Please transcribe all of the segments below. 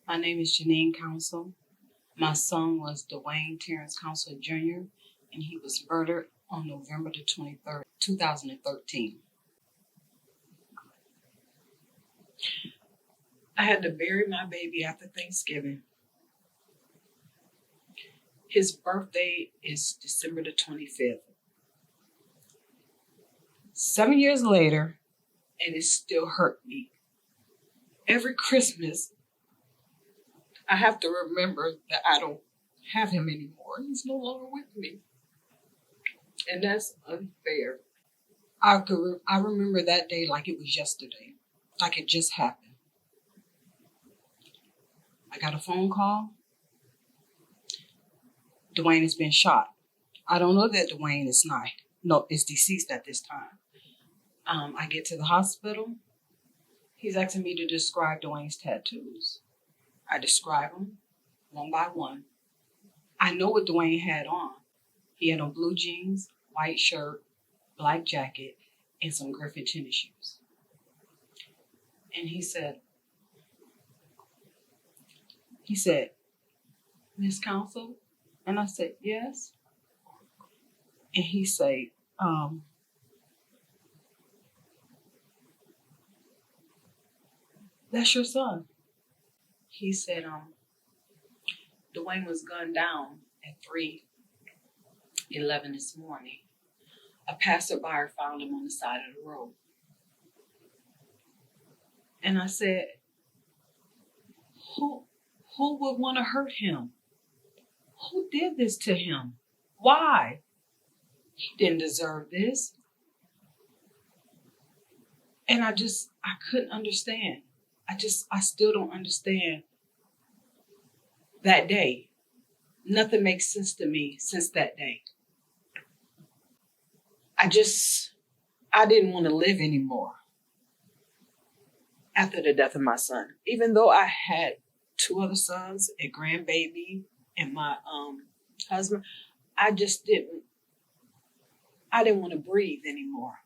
My name is Jeanine Council. My son was Dwayne Council Jr., and he was murdered on November the 23rd, 2013. I had to bury my baby after Thanksgiving. His birthday is December the 25th. 7 years later, and it still hurt me. Every Christmas, I have to remember that I don't have him anymore. He's no longer with me. And that's unfair. I remember that day like it was yesterday, like it just happened. I got a phone call. Dwayne has been shot. I don't know that Dwayne is deceased at this time. I get to the hospital. He's asking me to describe Dwayne's tattoos. I describe them one by one. I know what Dwayne had on. He had on blue jeans, white shirt, black jacket, and some Griffin tennis shoes. And he said, "Miss Council?" And I said, "Yes." And he said, "That's your son." He said, Dwayne was gunned down at 3:11 this morning. A passerby found him on the side of the road. And I said, who would want to hurt him? Who did this to him? Why? He didn't deserve this. And I couldn't understand. I still don't understand that day. Nothing makes sense to me since that day. I didn't want to live anymore after the death of my son. Even though I had 2 other sons, a grandbaby, and my husband, I didn't want to breathe anymore.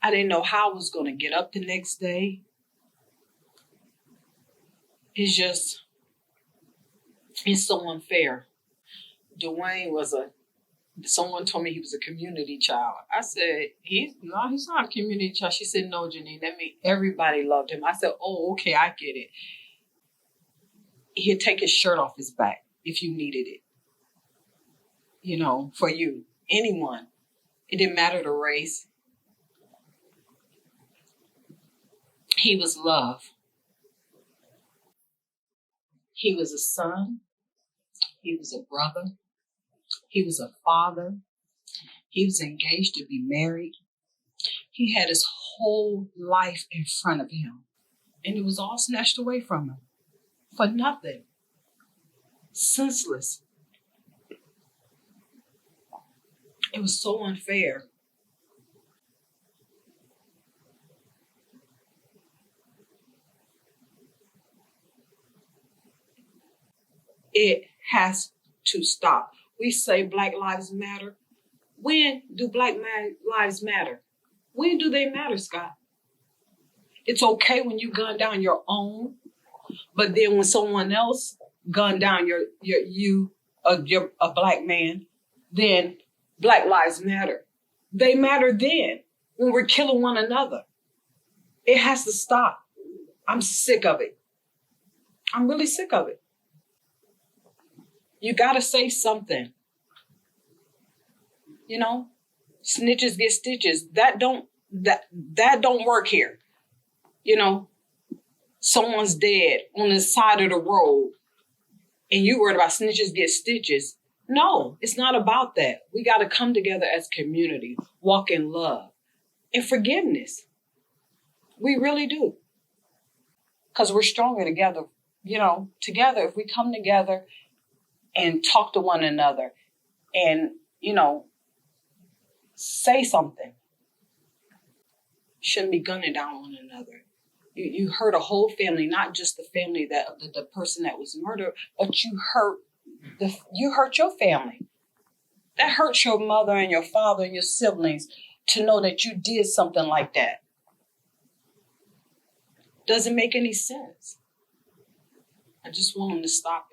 I didn't know how I was going to get up the next day. It's so unfair. Dwayne someone told me he was a community child. I said, he's not a community child. She said, "No, Jeanine, that means everybody loved him." I said, "Oh, okay, I get it." He'd take his shirt off his back if you needed it. For you, anyone. It didn't matter the race. He was love. He was a son. He was a brother. He was a father. He was engaged to be married. He had his whole life in front of him. And it was all snatched away from him. For nothing. Senseless. It was so unfair. It has to stop. We say Black Lives Matter. When do Black lives matter? When do they matter, Scott? It's okay when you gun down your own, but then when someone else gun down a Black man, then Black lives matter. They matter then when we're killing one another. It has to stop. I'm sick of it. I'm really sick of it. You got to say something. Snitches get stitches. That don't work here. Someone's dead on the side of the road and you worried about snitches get stitches. No, it's not about that. We got to come together as community, walk in love and forgiveness. We really do. Because we're stronger together. Together, if we come together and talk to one another and, say something. Shouldn't be gunning down one another. You hurt a whole family, not just the family that the person that was murdered, but you hurt your family. That hurts your mother and your father and your siblings to know that you did something like that. Doesn't make any sense. I just want them to stop